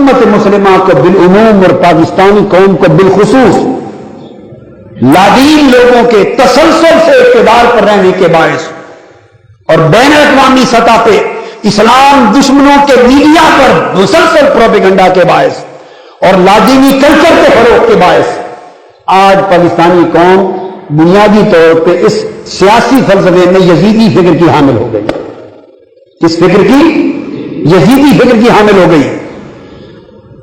امت مسلمہ کو بالعموم اور پاکستانی قوم کو بالخصوص لادین لوگوں کے تسلسل سے اقتدار پر رہنے کے باعث اور بین الاقوامی سطح پہ اسلام دشمنوں کے میڈیا پر مسلسل پروپیگنڈا کے باعث اور لادینی کلچر کے فروغ کے باعث آج پاکستانی قوم بنیادی طور پہ اس سیاسی فلسفے میں یزیدی فکر کی حامل ہو گئی. اس فکر کی یزیدی فکر کی حامل ہو گئی.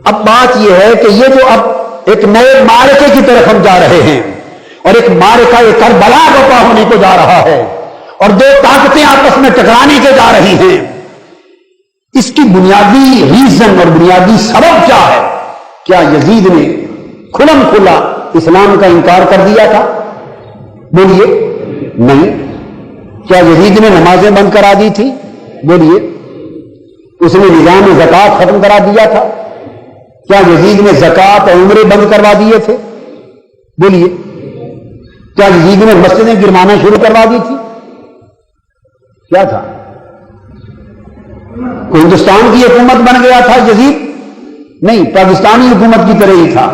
اب بات یہ ہے کہ یہ جو اب ایک نئے معرکے کی طرف ہم جا رہے ہیں اور ایک معرکہ یہ کربلا برپا ہونے کو جا رہا ہے اور دو طاقتیں آپس میں ٹکرانے کے جا رہی ہیں، اس کی بنیادی ریزن اور بنیادی سبب کیا ہے؟ کیا یزید نے کھلم کھلا اسلام کا انکار کر دیا تھا؟ بولیے نہیں. کیا یزید نے نمازیں بند کرا دی تھی؟ بولیے. اس نے نظام زکوٰۃ ختم کرا دیا تھا؟ کیا یزید نے زکوٰۃ اور عمرے بند کروا دیے تھے؟ بولیے. کیا یزید نے مسجدیں گروانا شروع کروا دی تھی؟ کیا تھا؟ کوئی ہندوستان کی حکومت بن گیا تھا یزید؟ نہیں، پاکستانی حکومت کی طرح ہی تھا.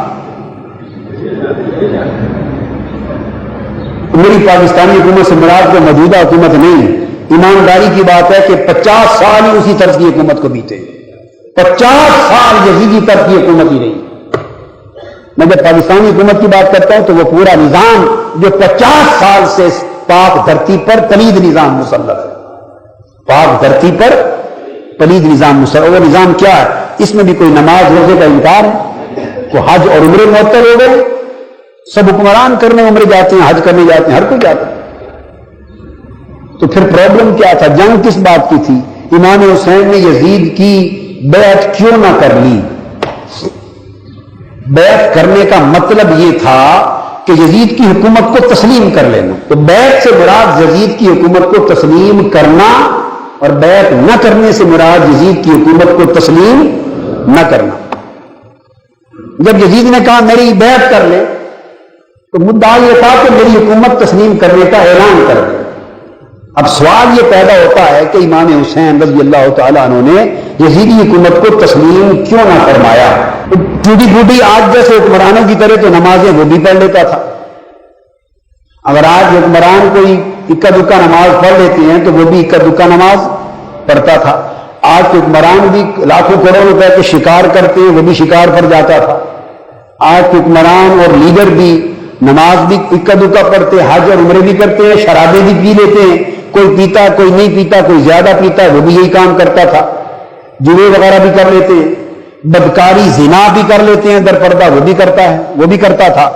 میری پاکستانی حکومت سے مراد کو موجودہ حکومت نہیں، ایمانداری کی بات ہے کہ 50 سال ہی اسی طرز کی حکومت کو بیتے. 50 سال یزیدی طرز کی حکومت ہی رہی. میں جب پاکستانی حکومت کی بات کرتا ہوں تو وہ پورا نظام جو 50 سال سے پاک دھرتی پر پلید نظام مسلط ہے. پاک دھرتی پر پلید نظام مسلط. وہ نظام کیا ہے؟ اس میں بھی کوئی نماز روزے کا انکار ہے؟ کوئی حج اور عمرے معطل ہو گئے؟ سب حکمران کرنے عمرے جاتے ہیں، حج کرنے جاتے ہیں، ہر کوئی جاتا ہے. تو پھر پرابلم کیا تھا؟ جنگ کس بات کی تھی؟ امام حسین نے یزید کی بیعت کیوں نہ کر لی؟ بیعت کرنے کا مطلب یہ تھا کہ یزید کی حکومت کو تسلیم کر لینا. تو بیعت سے مراد یزید کی حکومت کو تسلیم کرنا اور بیعت نہ کرنے سے مراد یزید کی حکومت کو تسلیم نہ کرنا. جب یزید نے کہا میری بیعت کر لے تو مدعا یہ تھا کہ میری حکومت تسلیم کرنے کا اعلان کر دے. اب سوال یہ پیدا ہوتا ہے کہ امام حسین رضی اللہ تعالیٰ عنہ نے یزیدی حکومت کو تسلیم کیوں نہ فرمایا؟ ٹوٹی پھوٹی آج جیسے حکمرانوں کی طرح تو نمازیں وہ بھی پڑھ لیتا تھا. اگر آج حکمران کوئی اکا دکا نماز پڑھ لیتے ہیں تو وہ بھی اکا دکا نماز پڑھتا تھا. آج کے حکمران بھی لاکھوں کروڑ روپے کے شکار کرتے ہیں، وہ بھی شکار پر جاتا تھا. آج کے حکمران اور لیڈر بھی نماز بھی اکا دکا پڑھتے، حج اور عمرے بھی کرتے ہیں، شرابیں بھی پی لیتے ہیں. کوئی پیتا، کوئی نہیں پیتا، کوئی زیادہ پیتا، وہ بھی یہی کام کرتا تھا. جوے وغیرہ بھی کر لیتے ہیں، بدکاری زنا بھی کر لیتے ہیں در پردہ، وہ بھی کرتا ہے، وہ بھی کرتا تھا.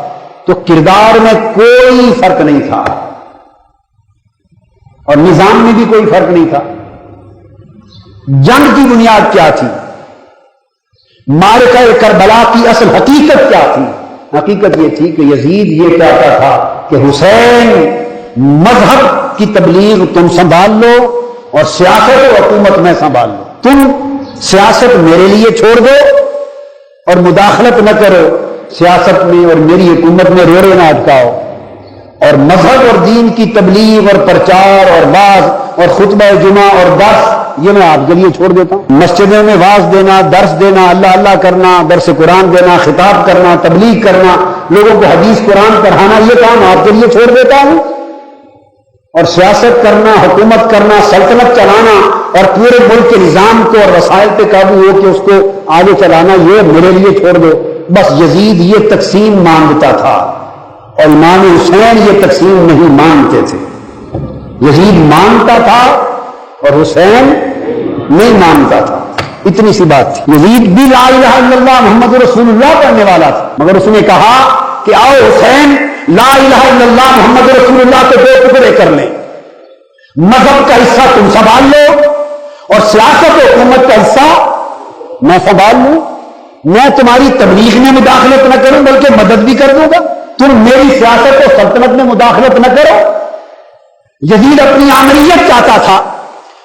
تو کردار میں کوئی فرق نہیں تھا اور نظام میں بھی کوئی فرق نہیں تھا. جنگ کی بنیاد کیا تھی؟ معرکہ کربلا کی اصل حقیقت کیا تھی؟ حقیقت یہ تھی کہ یزید یہ کہتا تھا کہ حسین مذہب کی تبلیغ تم سنبھال لو اور سیاست و حکومت میں سنبھال لو. تم سیاست میرے لیے چھوڑ دو اور مداخلت نہ کرو سیاست میں اور میری حکومت میں روڑے نہ اٹکاؤ. اور مذہب اور دین کی تبلیغ اور پرچار اور واعظ اور خطبہ جمعہ اور درس یہ میں آپ کے لیے چھوڑ دیتا ہوں. مسجدوں میں واعظ دینا، درس دینا، اللہ اللہ کرنا، درس قرآن دینا، خطاب کرنا، تبلیغ کرنا، لوگوں کو حدیث قرآن پڑھانا، یہ کام آپ کے لیے چھوڑ دیتا ہوں. اور سیاست کرنا، حکومت کرنا، سلطنت چلانا اور پورے ملک کے نظام کو اور وسائل پہ قابو ہو کے اس کو آگے چلانا یہ میرے لیے چھوڑ دو. بس یزید یہ تقسیم مانگتا تھا اور امام حسین یہ تقسیم نہیں مانگتے تھے. یزید مانگتا تھا اور حسین نہیں مانگتا تھا. اتنی سی بات تھی. یزید بھی لا الہ الا اللہ محمد رسول اللہ پڑھنے والا تھا، مگر اس نے کہا کہ آؤ حسین لا الہ الا اللہ محمد رسول اللہ کے 2 ٹکڑے کر لیں. مذہب کا حصہ تم سنبھال لو اور سیاست و حکومت کا حصہ میں سنبھال لوں. میں تمہاری تبلیغ میں مداخلت نہ کروں بلکہ مدد بھی کر دوں گا. تم میری سیاست و سلطنت میں مداخلت نہ کرو. یزید اپنی آمریت چاہتا تھا،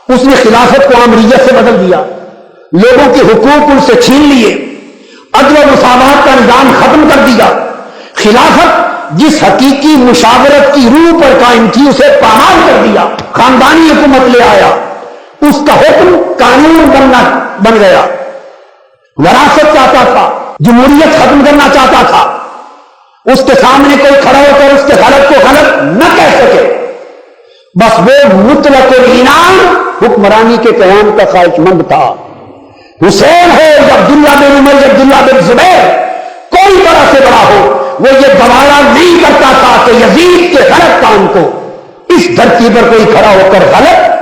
اس نے خلافت کو آمریت سے بدل دیا، لوگوں کے حقوق ان سے چھین لیے، عدل و مساوات کا نظام ختم کر دیا. خلافت جس حقیقی مشاورت کی روح پر قائم تھی اسے پامال کر دیا، خاندانی حکومت لے آیا، اس کا حکم قانون بن گیا. وراثت کا چاہتا تھا، جمہوریت ختم کرنا چاہتا تھا، اس کے سامنے کوئی کھڑا ہو کر اس کے غلط کو غلط نہ کہہ سکے. بس وہ مطلق العنان حکمرانی کے قیام کا خواہش مند تھا. حسین ہو یا عبداللہ بن عمر یا عبداللہ بن زبیر، کوئی بڑا سے بڑا ہو، وہ یہ گوارا نہیں کرتا تھا کہ یزید کے غلط کام کو اس دھرتی پر کوئی کھڑا ہو کر غلط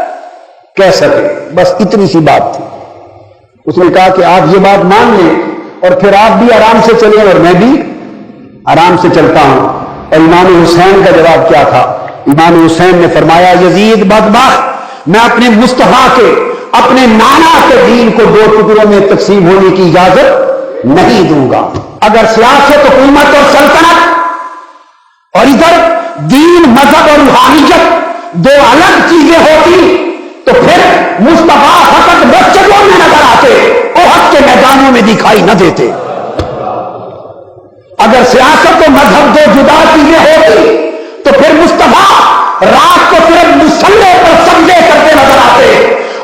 کہہ سکے. بس اتنی سی بات تھی. اس نے کہا کہ آپ یہ بات مان لیں اور پھر آپ بھی آرام سے چلیں اور میں بھی آرام سے چلتا ہوں. اور امام حسین کا جواب کیا تھا؟ امام حسین نے فرمایا یزید بدبخت، میں اپنے مصطفیٰ کے، اپنے نانا کے دین کو دو ٹکڑوں میں تقسیم ہونے کی اجازت نہیں دوں گا. اگر سیاست، حکومت اور سلطنت اور ادھر دین، مذہب اور روحانیت دو الگ چیزیں ہوتی تو پھر مصطفیٰ فقط مسجدوں میں نظر آتے، احد کے میدانوں میں دکھائی نہ دیتے. اگر سیاست و مذہب دو جدا چیزیں ہوتی تو پھر مصطفیٰ رات کو صرف مسلح پر سجدے کرتے نظر آتے،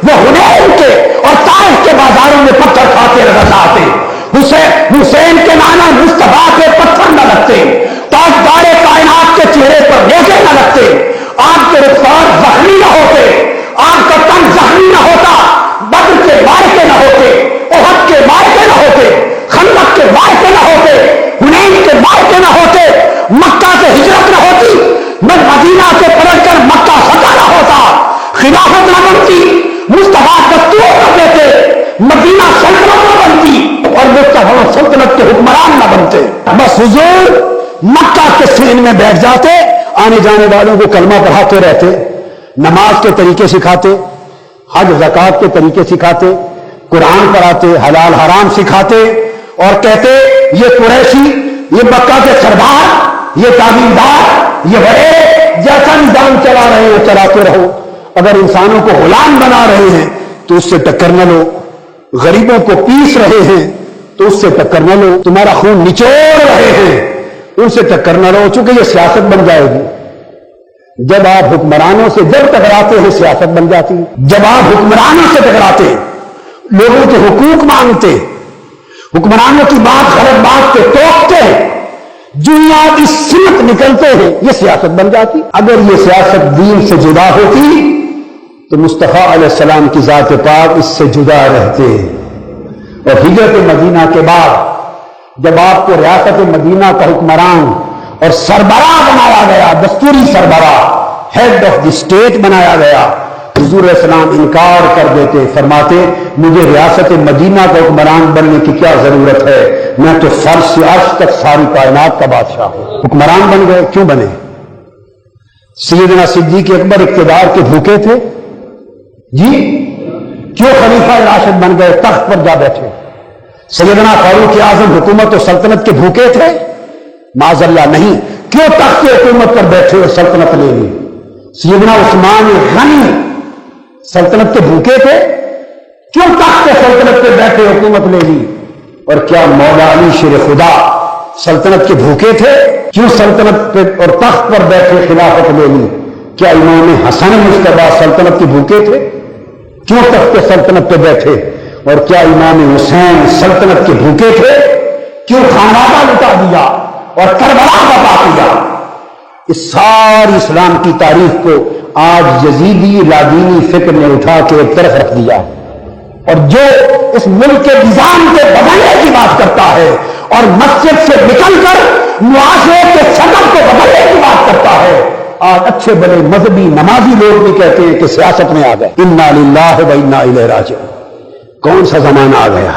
وہ حنین کے اور طائف کے بازاروں میں پتھر کھاتے نظر آتے. حسین کے نانا مصطفیٰ کے پتھر نہ لگتے، تاجدار کائنات کے چہرے پر نیزے نہ لگتے، آپ کے رخسار زخمی نہ ہوتے، آپ کا تن زخمی نہ ہوتا، بدر کے مارکے نہ ہوتے، احد کے مارکے نہ ہوتے، خندق کے مارکے نہ ہوتے، حنین کے مارکے نہ ہوتے، مکہ سے ہجرت نہ ہوتی، مدینہ سے پلٹ کر مکہ فتح نہ ہوتا، خلافت نہ بنتی، مصطفیٰ دستور نہ دیتے، مدینہ سلطنت نہ بنتی اور مصطفیٰ سلطنت کے حکمران نہ بنتے. بس حضور مکہ کے سین میں بیٹھ جاتے، آنے جانے والوں کو کلمہ پڑھاتے رہتے، نماز کے طریقے سکھاتے، حج زکات کے طریقے سکھاتے، قرآن پڑھاتے، حلال حرام سکھاتے اور کہتے یہ قریشی، یہ مکہ کے سردار، یہ تعمیردار، یہ بڑے جیسا نظام چلا رہے ہیں چلاتے رہو. اگر انسانوں کو غلام بنا رہے ہیں تو اس سے ٹکر نہ لو، غریبوں کو پیس رہے ہیں تو اس سے ٹکر نہ لو، تمہارا خون نچوڑ رہے ہیں ان سے ٹکر نہ لو، چونکہ یہ سیاست بن جائے گی. جب آپ حکمرانوں سے جب ٹکراتے ہیں سیاست بن جاتی. جب آپ حکمرانوں سے ٹکراتے ہیں، لوگوں کے حقوق مانگتے، حکمرانوں کی بات غلط بات پہ ٹوکتے ہیں، جو آپ اس سمت نکلتے ہیں، یہ سیاست بن جاتی. اگر یہ سیاست دین سے جدا ہوتی تو مصطفیٰ علیہ السلام کی ذات پاک اس سے جدا رہتے. اور ہجرت مدینہ کے بعد جب آپ کو ریاست مدینہ کا حکمران اور سربراہ بنایا گیا، دستوری سربراہ، ہیڈ آف دی اسٹیٹ بنایا گیا، حضور علیہ السلام انکار کر دیتے، فرماتے مجھے ریاست مدینہ کا حکمران بننے کی کیا ضرورت ہے، میں تو فرش سے عرش تک ساری کائنات کا بادشاہ ہوں. حکمران بن گئے. کیوں بنے؟ سیدنا صدیق اکبر اقتدار کے بھوکے تھے جی، کیوں خلیفہ راشد بن گئے، تخت پر جا بیٹھے؟ سیدنا فاروق اعظم حکومت و سلطنت کے بھوکے تھے؟ معاذ اللہ نہیں. کیوں تخت حکومت پر بیٹھے اور سلطنت لے لی؟ سیدنا عثمان غنی سلطنت کے بھوکے تھے؟ کیوں تخت سلطنت پہ بیٹھے حکومت لے لی؟ اور کیا مولا علی شیر خدا سلطنت کے بھوکے تھے؟ کیوں سلطنت پہ اور تخت پر بیٹھے خلافت لے لی؟ کیا امام حسن مجتبیٰ سلطنت کے بھوکے تھے؟ کیوں تخت سلطنت پہ بیٹھے؟ اور کیا امام حسین سلطنت کے بھوکے تھے؟ کیوں خانوادہ لٹا دیا اور کربلا بپا کیا؟ اس ساری اسلام کی تاریخ کو آج یزیدی لادینی فکر نے اٹھا کے ایک طرف رکھ دیا، اور جو اس ملک کے نظام کے بدلنے کی بات کرتا ہے اور مسجد سے نکل کر معاشرے کے شکل کو بدلنے کی بات کرتا ہے، آج اچھے بڑے مذہبی نمازی لوگ بھی کہتے ہیں کہ سیاست میں آ گئے. انا للہ و انا الیہ راجعون. کون سا زمانہ آ گیا؟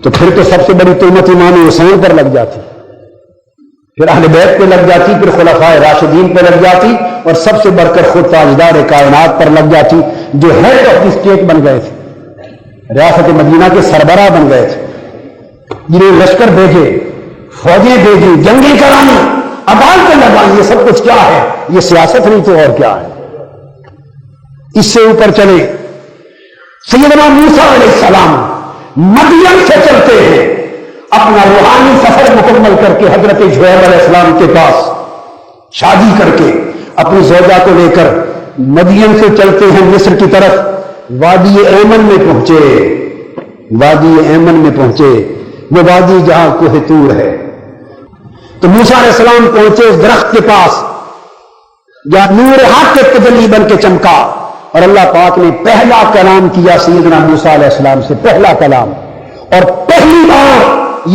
تو پھر تو سب سے بڑی تہمت امام حسین پر لگ جاتی، پھر اہل بیت پہ لگ جاتی، پھر خلفائے راشدین پہ لگ جاتی، اور سب سے بڑھ کر خود تاجدار کائنات پر لگ جاتی جو ہیڈ آف دی اسٹیٹ بن گئے تھے، ریاست مدینہ کے سربراہ بن گئے تھے، جنہیں لشکر بھیجے، فوجیں بھیجی، جنگیں کرانی، عدالتیں لگائیں. یہ سب کچھ کیا ہے؟ یہ سیاست نہیں تو اور کیا ہے؟ اس سے اوپر چلے سیدنا موسیٰ علیہ السلام مدین سے چلتے ہیں، اپنا روحانی سفر مکمل کر کے حضرت شعیب علیہ السلام کے پاس شادی کر کے اپنی زوجہ کو لے کر مدین سے چلتے ہیں مصر کی طرف. وادی ایمن میں پہنچے، وادی ایمن میں پہنچے. وہ وادی جہاں کوہ طور ہے۔ تو موسیٰ علیہ السلام پہنچے اس درخت کے پاس جہاں نور حق کے تجلی بن کے چمکا، اور اللہ پاک نے پہلا کلام کیا سیدنا موسیٰ علیہ السلام سے، پہلا کلام، اور پہلی بار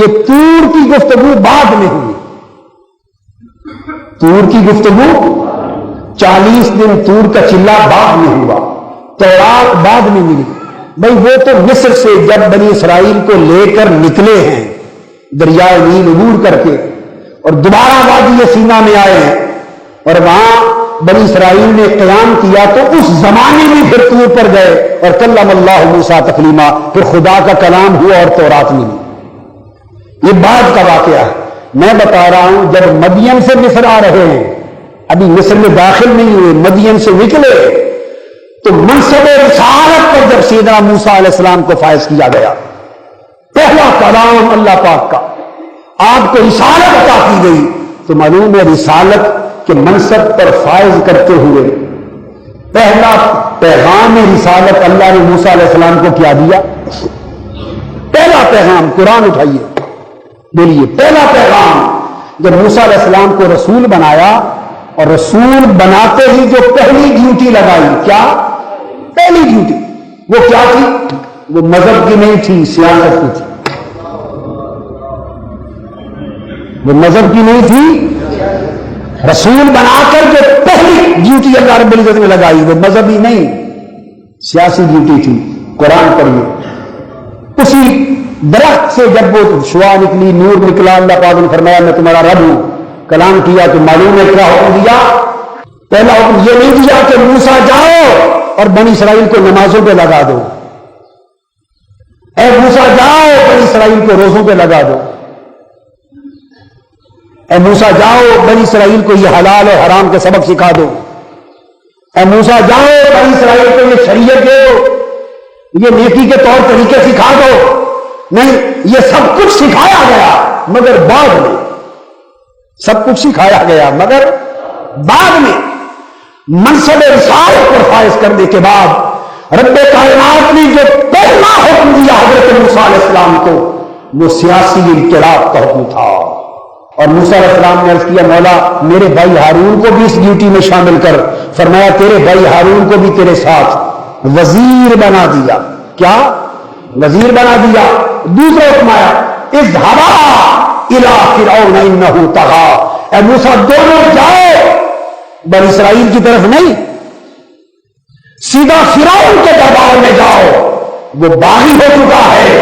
یہ طور کی گفتگو بعد میں ہوئی۔ طور کی گفتگو 40 دن طور کا چلا بعد میں ہوا، تورات بعد میں ملی۔ بھائی وہ تو مصر سے جب بنی اسرائیل کو لے کر نکلے ہیں دریائے نیل عبور کر کے، اور دوبارہ وادی سینا میں آئے ہیں، اور وہاں بنی اسرائیل نے قیام کیا، تو اس زمانے میں پھر طور پر گئے اور کلم اللہ موسیٰ تکلیما، پھر خدا کا کلام ہوا اور تورات ملی۔ یہ بعد کا واقعہ ہے۔ میں بتا رہا ہوں جب مدین سے مصر آ رہے ہیں، ابھی مصر میں داخل نہیں ہوئے، مدین سے نکلے، تو منصب رسالت پر جب سیدنا موسیٰ علیہ السلام کو فائز کیا گیا، پہلا کلام اللہ پاک کا، آپ کو رسالت عطا کی گئی، تو معلوم ہے رسالت کے منصب پر فائز کرتے ہوئے پہلا پیغام رسالت اللہ نے موسیٰ علیہ السلام کو کیا دیا؟ پہلا پیغام قرآن اٹھائیے بولیے، پہلا پیغام جب موسیٰ علیہ السلام کو رسول بنایا، اور رسول بناتے ہی جو پہلی ڈیوٹی لگائی، کیا پہلی ڈیوٹی؟ وہ کیا تھی؟ وہ مذہب کی نہیں تھی، سیاست کی تھی۔ وہ مذہب کی نہیں تھی، رسول بنا کر جو پہلی ڈیوٹی اللہ رب العزت نے لگائی وہ مذہبی نہیں، سیاسی ڈیوٹی تھی۔ قرآن پڑھیے، اسی درخت سے جب وہ شعاع نکلی، نور نکلا، اللہ پاک نے فرمایا میں تمہارا رب ہوں، کلام کیا، تو معلوم ہے کیا حکم دیا؟ پہلا حکم یہ نہیں دیا کہ موسیٰ جاؤ اور بنی اسرائیل کو نمازوں پہ لگا دو، اے موسیٰ جاؤ بنی اسرائیل کو روزوں پہ لگا دو، اے موسیٰ جاؤ بنی اسرائیل کو یہ حلال اور حرام کے سبق سکھا دو، اے موسیٰ جاؤ بنی اسرائیل کو یہ شریعت دو، یہ نیکی کے طور طریقے سکھا دو۔ نہیں، یہ سب کچھ سکھایا گیا، مگر بعد میں سب کچھ سکھایا گیا، مگر بعد میں منصب رسالت پر فائز کرنے کے بعد رب کائنات نے جو پہلا حکم دیا حضرت موسیٰ علیہ السلام کو، وہ سیاسی انقلاب کا حکم تھا۔ اور موسیٰ علیہ السلام نے عرض کیا مولا میرے بھائی ہارون کو بھی اس ڈیوٹی میں شامل کر، فرمایا تیرے بھائی ہارون کو بھی تیرے ساتھ وزیر بنا دیا۔ کیا وزیر بنا دیا؟ دوسرا حکم آیا اذهبا الى فرعون انه طغى، اے موسیٰ دونوں جاؤ، بنی اسرائیل کی طرف نہیں، سیدھا فرعون کے دربار میں جاؤ، وہ باغی ہو چکا ہے،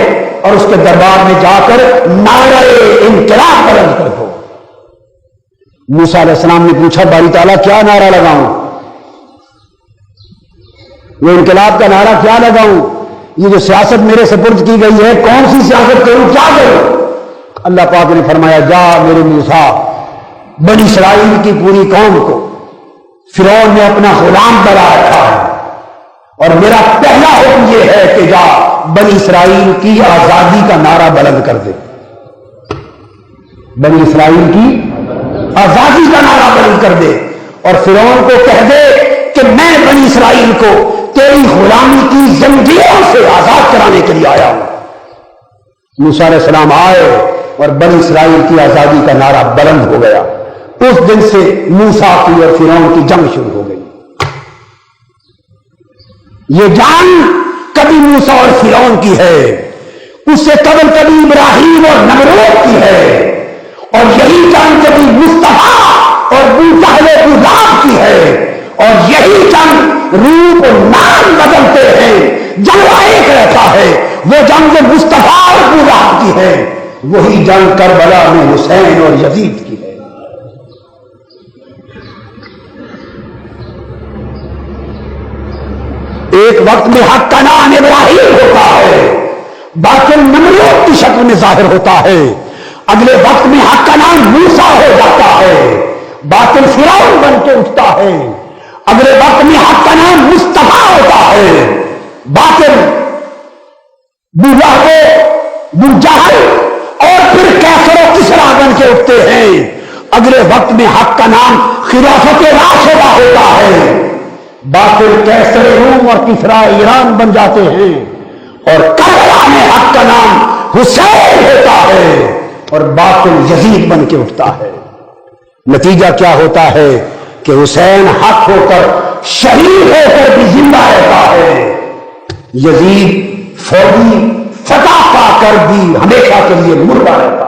اور اس کے دربار میں جا کر نعرہ انقلاب بلند کر دو۔ موسیٰ علیہ السلام نے پوچھا باری تعالیٰ کیا نعرہ لگاؤں؟ وہ انقلاب کا نعرہ کیا لگاؤں؟ یہ جو سیاست میرے سپرد کی گئی ہے کون سی سیاست کروں، کیا کروں؟ اللہ پاک نے فرمایا جا میرے موسیٰ، بنی اسرائیل کی پوری قوم کو فرعون نے اپنا غلام بنا رکھا ہے، اور میرا پہلا حکم یہ ہے کہ جا بنی اسرائیل کی آزادی کا نعرہ بلند کر دے، بنی اسرائیل کی آزادی کا نعرہ بلند کر دے، اور فرعون کو کہہ دے کہ میں بنی اسرائیل کو تیری غلامی کی زنجیروں سے آزاد کرانے کے لیے آیا ہوں۔ موسیٰ علیہ السلام آئے اور بنی اسرائیل کی آزادی کا نعرہ بلند ہو گیا۔ اس دن سے موسیٰ کی اور فرعون کی جنگ شروع ہو گئی۔ یہ جنگ کبھی موسیٰ اور فرعون کی ہے، اس سے قبل کبھی ابراہیم اور نمرود کی ہے، اور یہی جنگ کبھی مصطفیٰ اور ابوجہل کی ہے، اور یہی جنگ روپ و نام بدلتے ہیں، جنگ ایک رہتا ہے، وہ جنگ جو مصطفیٰ اور ابوجہل کی ہے، وہی جنگ کربلا میں حسین اور یزید کی ہے۔ ایک وقت میں حق کا نام ابراہیم ہوتا ہے، باطل نمرود کی شکل میں ظاہر ہوتا ہے، اگلے وقت میں حق کا نام موسیٰ ہو جاتا ہے، باطل فرعون بن کے اٹھتا ہے، اگلے وقت میں حق کا نام مصطفیٰ ہوتا ہے، باطل ابوجہل اور پھر کیسر و کسریٰ بن کے اٹھتے ہیں، اگلے وقت میں حق کا نام خلافت راشدہ ہوتا ہے، باطل کیسر روم اور کسریٰ ایران بن جاتے ہیں، اور کربلا میں حق کا نام حسین ہوتا ہے اور باطل یزید بن کے اٹھتا ہے۔ نتیجہ کیا ہوتا ہے کہ حسین حق ہو کر شہید ہو کر بھی زندہ رہتا ہے، یزید فوجی فتح پا کر بھی ہمیشہ کے لیے مردہ رہتا ہے۔